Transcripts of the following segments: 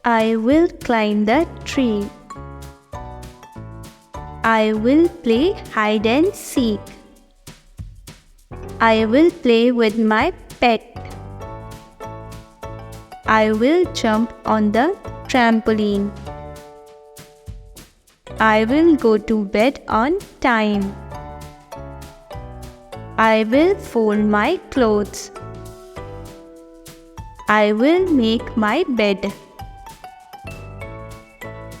I will climb the tree. I will play hide and seek. I will play with my pet. I will jump on the trampoline. I will go to bed on time. I will fold my clothes. I will make my bed.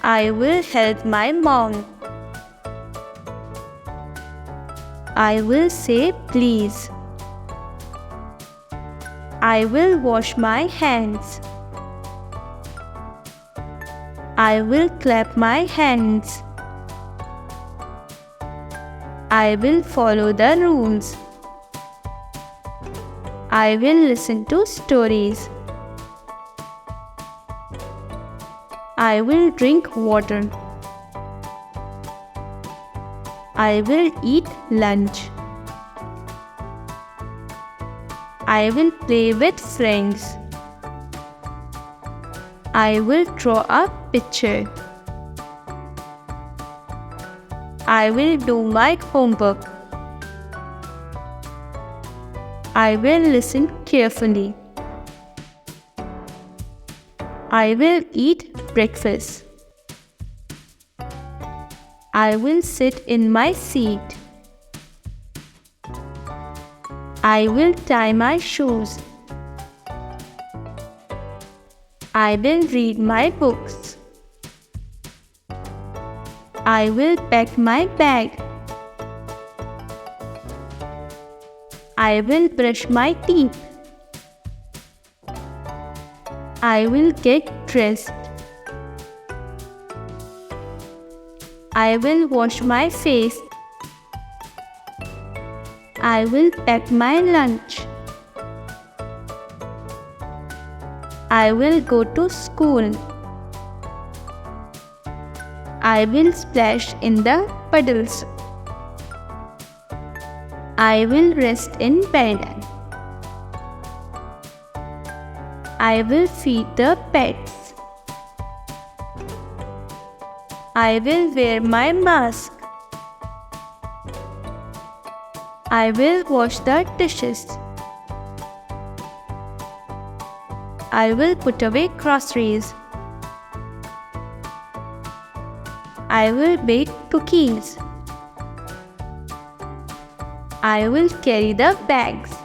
I will help my mom. I will say please. I will wash my hands. I will clap my hands. I will follow the rules. I will listen to stories. I will drink water. I will eat lunch. I will play with friends. I will draw a picture. I will do my homework. I will listen carefully. I will eat breakfast. I will sit in my seat. I will tie my shoes. I will read my books. I will pack my bag. I will brush my teeth. I will get dressed. I will wash my face. I will pack my lunch. I will go to school. I will splash in the puddles. I will rest in bed. I will feed the pets. I will wear my mask. I will wash the dishes. I will put away groceries. I will bake cookies. I will carry the bags.